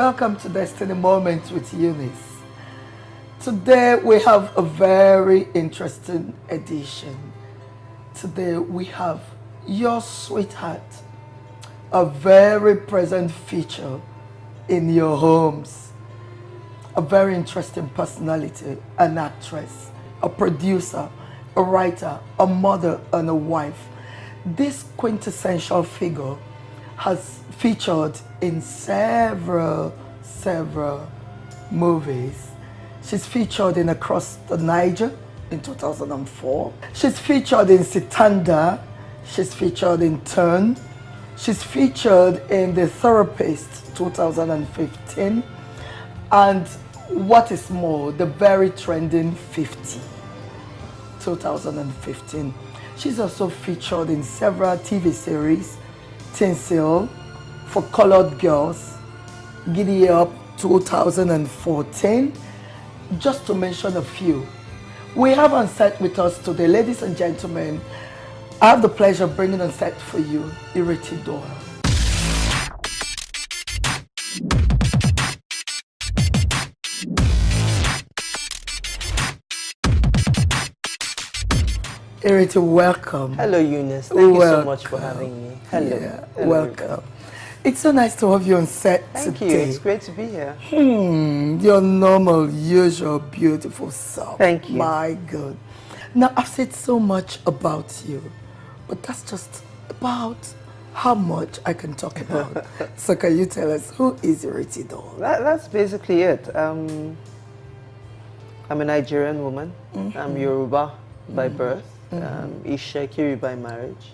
Welcome to Destiny Moments with Eunice. Today we have a very interesting edition. Today we have your sweetheart, a very present feature in your homes, a very interesting personality, an actress, a producer, a writer, a mother, and a wife. This quintessential figure has featured in several movies. She's featured in Across the Niger in 2004. She's featured in Sitanda. She's featured in Turn. She's featured in The Therapist 2015. And what is more, the very trending 50 2015. She's also featured in several TV series, Tinsel, For Colored Girls, Giddy Up 2014, just to mention a few. We have on set with us today, ladies and gentlemen, I have the pleasure of bringing on set for you, Ireti Doyle. Ireti, welcome. Hello, Eunice. Thank you so much for having me. Hello. Yeah, Hello, welcome. everybody. It's so nice to have you on set Thank today. you. It's great to be here. Your normal, usual, beautiful self. Thank you. My God. Now, I've said so much about you, but that's just about how much I can talk about. So can you tell us, who is Ireti Doyle? That's basically it. I'm a Nigerian woman. I'm Yoruba by birth. Ishekiri by marriage.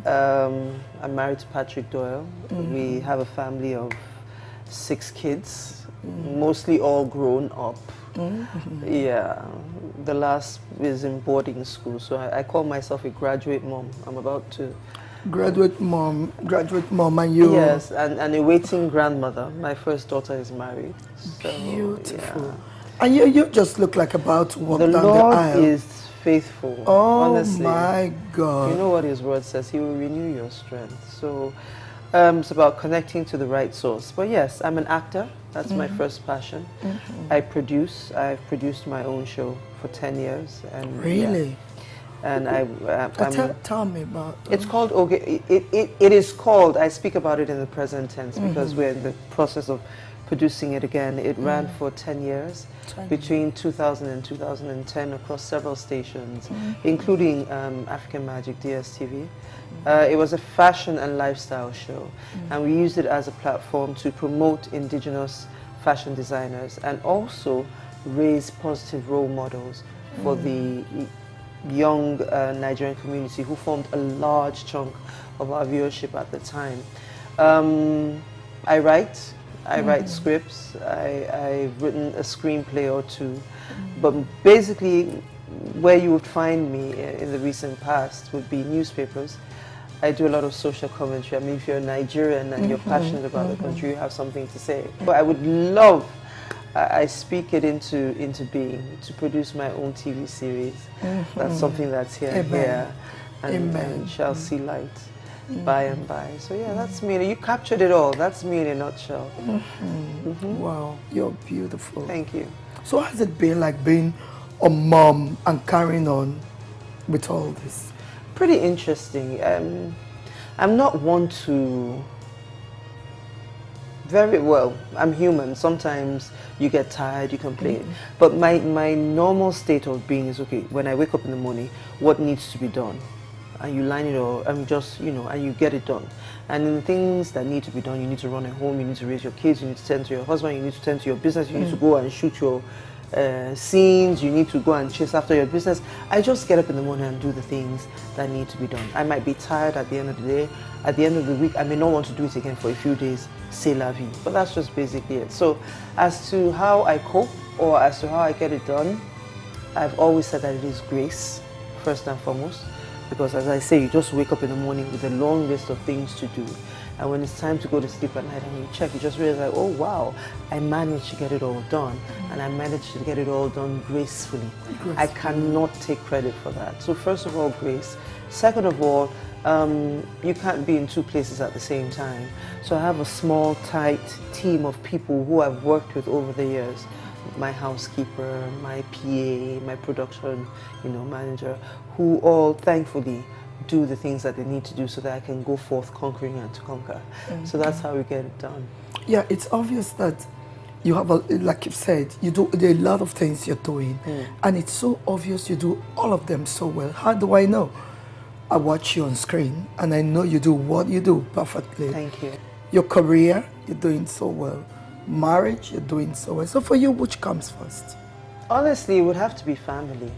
I'm married to Patrick Doyle. We have a family of 6 kids, mostly all grown up. Yeah, the last is in boarding school, so I call myself a graduate mom. I'm about to... Graduate mom, and you... Yes, and a waiting grandmother. My first daughter is married. So, beautiful. Yeah. And you just look like about to walk down the Lord aisle. is faithful. Oh, honestly. my God. You know what his word says, he will renew your strength. So it's about connecting to the right source. But yes, I'm an actor. That's my first passion. I've produced my own show for 10 years. And Really? Yeah. And tell me about it's called, okay, it is called, I speak about it in the present tense because we're in the process of producing it again. It ran for 10 years, between 2000 and 2010 across several stations, including African Magic, DSTV. It was a fashion and lifestyle show, and we used it as a platform to promote indigenous fashion designers and also raise positive role models for the young Nigerian community who formed a large chunk of our viewership at the time. I write scripts, I've written a screenplay or 2, but basically where you would find me in the recent past would be newspapers. I do a lot of social commentary. I mean, if you're Nigerian and you're passionate about the country, you have something to say. But I would love, I speak it into being, to produce my own TV series. That's something that's here and shall see light by and by. So yeah, that's me. You captured it all. That's me in a nutshell. Wow, you're beautiful. Thank you. So how has it been like being a mom and carrying on with all this? Pretty interesting. I'm not one to... Very well, I'm human. Sometimes you get tired, you complain. But my normal state of being is, okay, when I wake up in the morning, what needs to be done? And you line it all, and you get it done. And in the things that need to be done, you need to run a home, you need to raise your kids, you need to tend to your husband, you need to tend to your business, you need to go and shoot your scenes, you need to go and chase after your business. I just get up in the morning and do the things that need to be done. I might be tired at the end of the day. At the end of the week, I may not want to do it again for a few days. C'est la vie. But that's just basically it. So as to how I cope or as to how I get it done, I've always said that it is grace, first and foremost. Because as I say, you just wake up in the morning with a long list of things to do. And when it's time to go to sleep at night and you check, you just realize like, oh wow, I managed to get it all done. And I managed to get it all done gracefully. I cannot take credit for that. So first of all, grace. Second of all, you can't be in two places at the same time. So I have a small, tight team of people who I've worked with over the years. My housekeeper, my PA, my production, manager, who all thankfully do the things that they need to do so that I can go forth conquering and to conquer. So that's how we get it done. Yeah, it's obvious that you have, like you've said, there are a lot of things you're doing, and it's so obvious you do all of them so well. How do I know? I watch you on screen, and I know you do what you do perfectly. Thank you. Your career, you're doing so well. Marriage, you're doing so well. So for you, which comes first? Honestly, it would have to be family.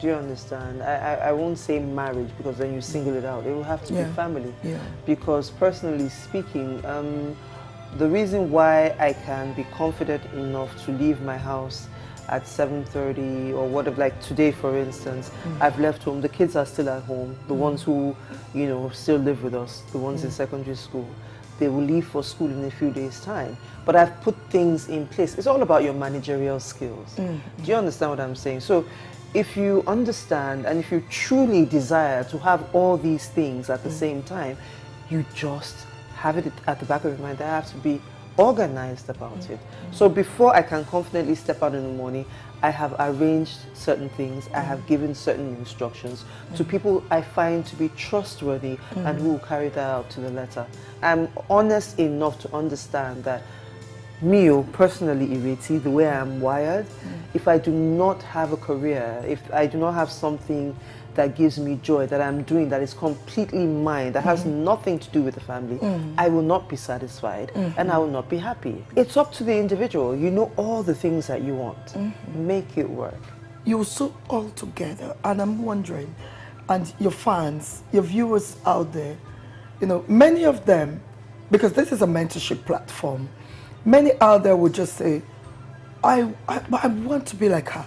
Do you understand? I won't say marriage because then you single it out. It will have to be family. Yeah. Because personally speaking, the reason why I can be confident enough to leave my house at 7:30 or whatever, like today for instance, I've left home. The kids are still at home. The ones who, still live with us, the ones in secondary school. They will leave for school in a few days' time. But I've put things in place. It's all about your managerial skills. Do you understand what I'm saying? So if you understand and if you truly desire to have all these things at the same time, you just have it at the back of your mind that I have to be organized about it. So before I can confidently step out in the morning, I have arranged certain things, I have given certain instructions to people I find to be trustworthy and who will carry that out to the letter. I'm honest enough to understand that me, personally, Ireti, the way I'm wired, if I do not have a career, if I do not have something that gives me joy, that I'm doing, that is completely mine, that has nothing to do with the family, I will not be satisfied and I will not be happy. It's up to the individual. You know all the things that you want. Make it work. You're so all together, and I'm wondering, and your fans, your viewers out there, many of them, because this is a mentorship platform, many out there would just say, I want to be like her,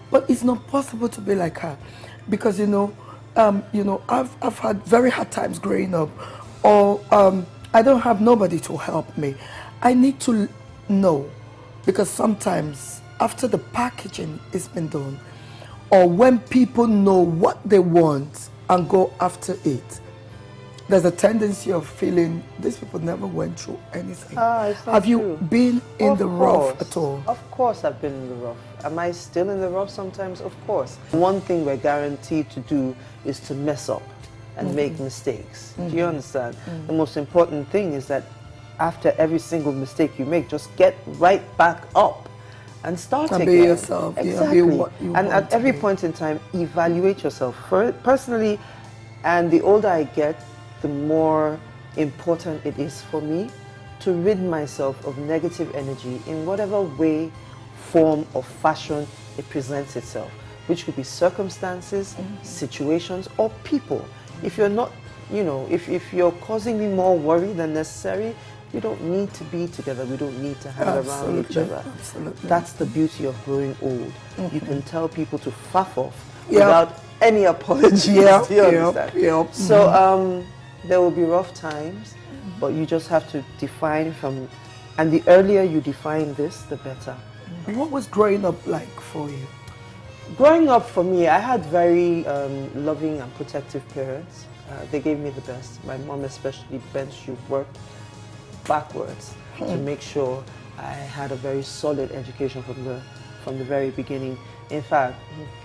but it's not possible to be like her. Because I've had very hard times growing up, or I don't have nobody to help me. I need to know, because sometimes after the packaging is been done, or when people know what they want and go after it, there's a tendency of feeling these people never went through anything. Have you been in the rough at all? Of course I've been in the rough. Am I still in the rough sometimes? Of course. One thing we're guaranteed to do is to mess up and make mistakes. Do you understand? The most important thing is that after every single mistake you make, just get right back up and start again. Be yourself. Exactly. Be what you and want at every to be. point in time, evaluate yourself. Personally, and the older I get, the more important it is for me to rid myself of negative energy in whatever way, form, or fashion it presents itself, which could be circumstances, situations, or people. If you're not, if you're causing me more worry than necessary, we don't need to be together. We don't need to hang around each other. Absolutely. That's the beauty of growing old. You can tell people to fuck off without any apologies. Do you understand? So there will be rough times, but you just have to define and the earlier you define this, the better. What was growing up like for you? Growing up for me, I had very loving and protective parents. They gave me the best. My mom especially she worked backwards to make sure I had a very solid education from the very beginning. In fact,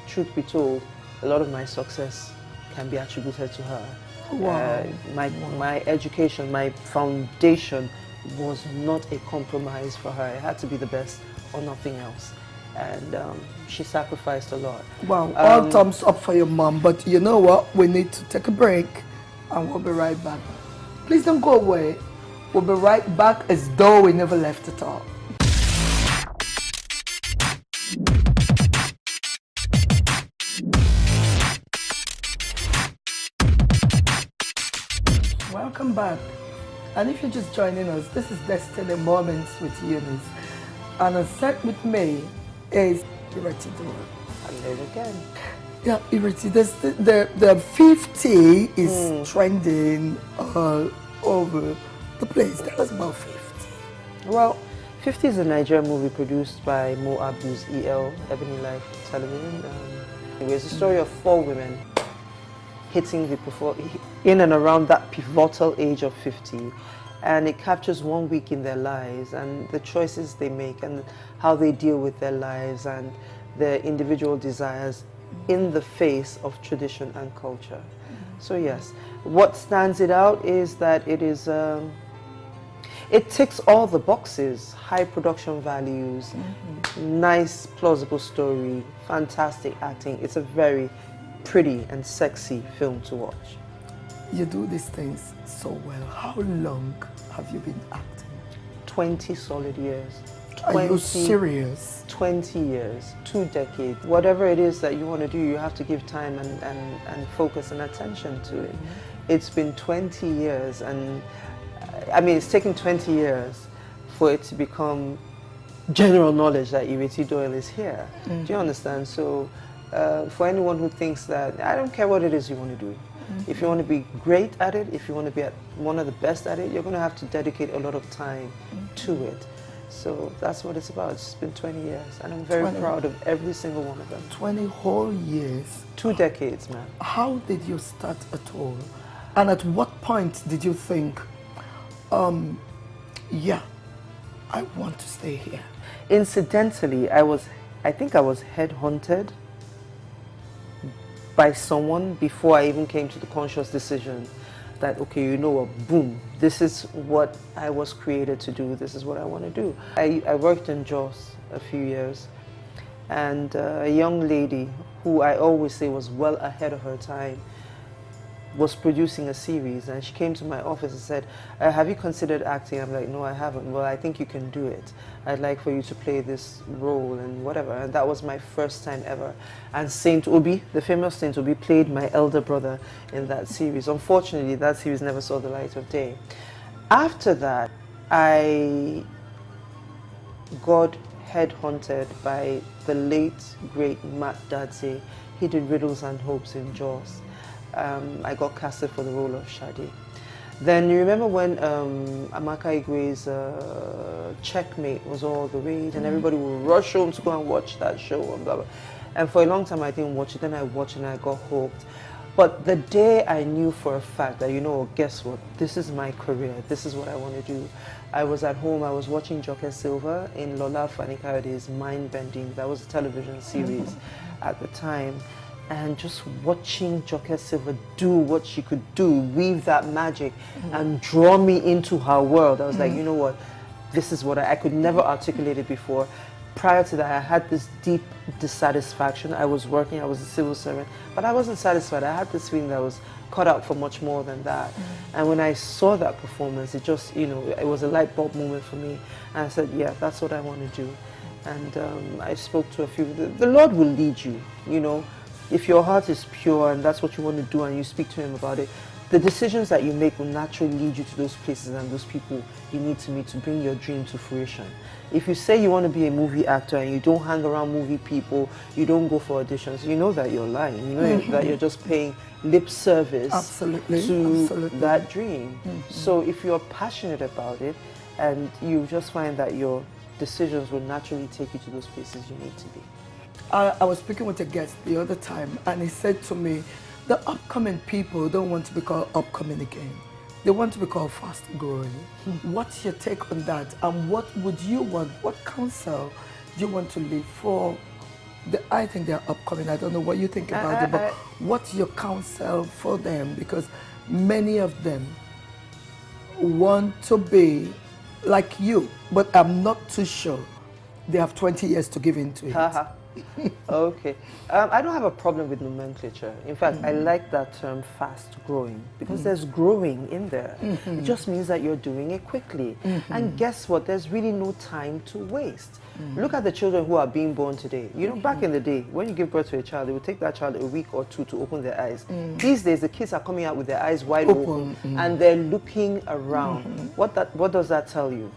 truth be told, a lot of my success can be attributed to her. Wow. My education, my foundation was not a compromise for her. It had to be the best or nothing else. And she sacrificed a lot. Wow, all thumbs up for your mom. But you know what? We need to take a break and we'll be right back. Please don't go away. We'll be right back as though we never left at all. Welcome back. And if you're just joining us, this is Destiny Moments with Eunice. And on set with me is Ireti. Hello again. Yeah, Ireti, the 50 is trending all over the place. Tell us about 50. Well, 50 is a Nigerian movie produced by Mo Abu's EL, Ebony Life Television. It's a story of 4 women hitting in and around that pivotal age of 50. And it captures 1 week in their lives and the choices they make and how they deal with their lives and their individual desires in the face of tradition and culture. So yes, what stands it out is that it is, it ticks all the boxes: high production values, nice plausible story, fantastic acting. It's a very pretty and sexy film to watch. You do these things so well. How long have you been acting? 20 solid years. Are you serious? 20 years, 2 decades. Whatever it is that you want to do, you have to give time and focus and attention to it. It's been 20 years, and I mean, it's taken 20 years for it to become general knowledge that Ireti Doyle is here. Do you understand? So for anyone who thinks that, I don't care what it is you want to do. If you want to be great at it, if you want to be one of the best at it, you're going to have to dedicate a lot of time to it. So that's what it's about. It's been 20 years, and I'm very proud of every single one of them. 20 whole years. 2 decades, man. How did you start at all? And at what point did you think, yeah, I want to stay here? Incidentally, I think I was headhunted by someone before I even came to the conscious decision that, okay, you know what, boom, this is what I was created to do, this is what I want to do. I worked in Jos a few years, and a young lady who I always say was well ahead of her time was producing a series, and she came to my office and said, have you considered acting? I'm like, no, I haven't. Well, I think you can do it. I'd like for you to play this role and whatever. And that was my first time ever. And Saint Obi, the famous Saint Obi, played my elder brother in that series. Unfortunately, that series never saw the light of day. After that, I got headhunted by the late, great Matt Dadze. He did Riddles and Hopes in Jaws. I got casted for the role of Shadi. Then you remember when Amaka Igwe's Checkmate was all the rage, and everybody would rush home to go and watch that show and blah, blah. And for a long time I didn't watch it. Then I watched it and I got hooked. But the day I knew for a fact that, you know, guess what, this is my career, this is what I want to do. I was at home, I was watching Joke Silva in Lola Fanikayode's Mind Bending. That was a television series at the time. And just watching Joke Silva do what she could do, weave that magic and draw me into her world. I was like, you know what, this is what I could never articulate it before. Prior to that, I had this deep dissatisfaction. I was working, I was a civil servant, but I wasn't satisfied. I had this feeling that I was cut out for much more than that. And when I saw that performance, it just, you know, it was a light bulb moment for me. And I said, yeah, that's what I want to do. And I spoke to a few, the Lord will lead you, you know. If your heart is pure and that's what you want to do and you speak to Him about it, the decisions that you make will naturally lead you to those places and those people you need to meet to bring your dream to fruition. If you say you want to be a movie actor and you don't hang around movie people, you don't go for auditions, you know that you're lying. You know that you're just paying lip service to that dream. So if you're passionate about it and you just find that your decisions will naturally take you to those places you need to be. I was speaking with a guest the other time, and he said to me, the upcoming people don't want to be called upcoming again. They want to be called fast growing. What's your take on that? And what would you want, what counsel do you want to leave for I think they're upcoming. I don't know what you think about it, but what's your counsel for them? Because many of them want to be like you, but I'm not too sure they have 20 years to give into it. Okay. I don't have a problem with nomenclature. In fact, I like that term fast growing because there's growing in there. It just means that you're doing it quickly. And guess what? There's really no time to waste. Look at the children who are being born today. You know, back in the day, when you give birth to a child, it would take that child a week or two to open their eyes. These days, the kids are coming out with their eyes wide open and they're looking around. What does that tell you?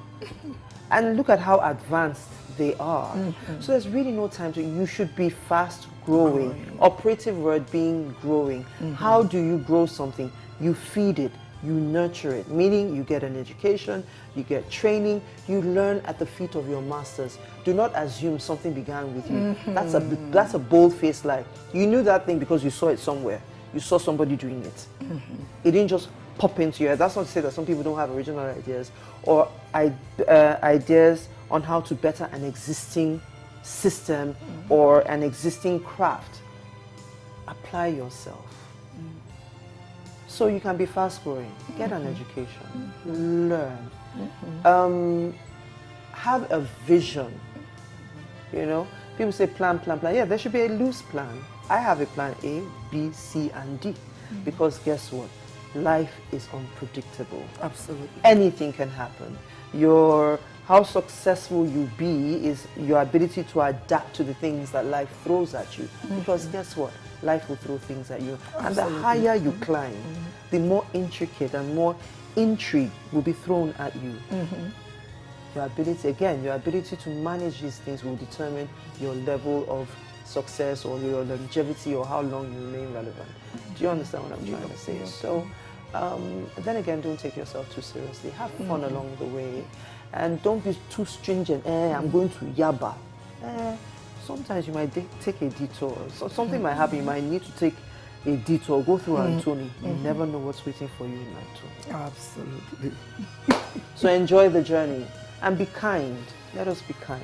And look at how advanced they are. So there's really no time to, you should be fast growing. Operative word being growing. How do you grow something? You feed it, you nurture it, meaning you get an education, you get training, you learn at the feet of your masters. Do not assume something began with you. That's a bold-faced lie. You knew that thing because you saw it somewhere. You saw somebody doing it. It didn't just pop into your head. That's not to say that some people don't have original ideas or ideas on how to better an existing system or an existing craft. Apply yourself. So you can be fast growing, get an education, learn, have a vision. You know, people say plan, plan, plan. Yeah, there should be a loose plan. I have a plan A, B, C, and D. Because guess what? Life is unpredictable. Absolutely. Anything can happen. How successful you be is your ability to adapt to the things that life throws at you. Because guess what? Life will throw things at you. Absolutely. And the higher you climb, the more intricate and more intrigue will be thrown at you. Your ability to manage these things will determine your level of success or your longevity or how long you remain relevant. Do you understand what I'm trying to say? So, then again, don't take yourself too seriously. Have fun along the way. And don't be too stringent. I'm going to Yaba. Sometimes you might take a detour. So something might happen. You might need to take a detour. Go through Antony. You never know what's waiting for you in Antony. Absolutely. So enjoy the journey and be kind. Let us be kind.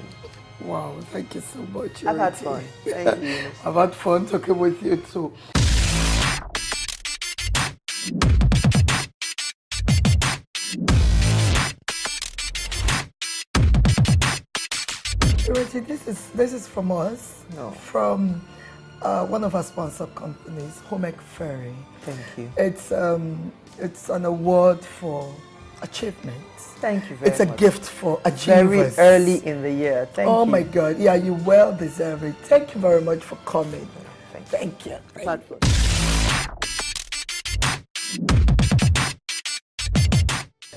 Wow, thank you so much. I've had Ireti. fun. Thank you. Eunice. I've had fun talking with you too. Ireti, this is from us. No. From one of our sponsor companies, Home Ferry. Thank you. It's an award for achievements. Thank you very much. It's a gift for achievers. Very early in the year. Thank you. Oh my God, yeah, you well deserve it. Thank you very much for coming. Thank you. Bad foot.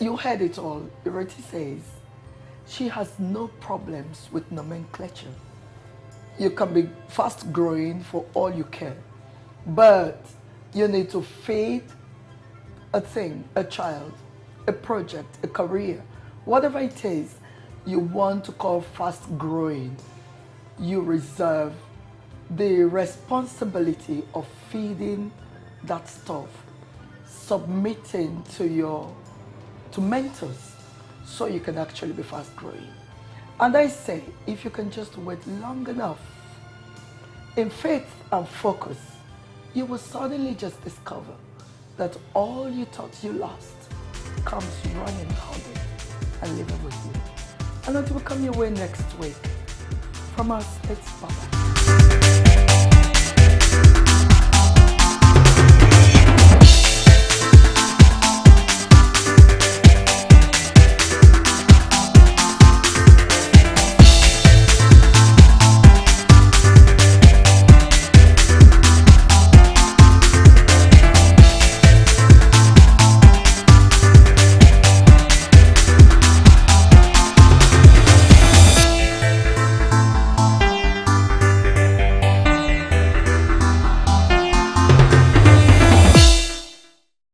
You heard it all. Ireti says she has no problems with nomenclature. You can be fast growing for all you can, but you need to feed a thing, a child, a project, a career, whatever it is you want to call fast growing. You reserve the responsibility of feeding that stuff, submitting to mentors so you can actually be fast growing. And I say, if you can just wait long enough, in faith and focus, you will suddenly just discover that all you thought you lost comes running hungry and living with you. And until we come your way next week, from us, it's bye-bye.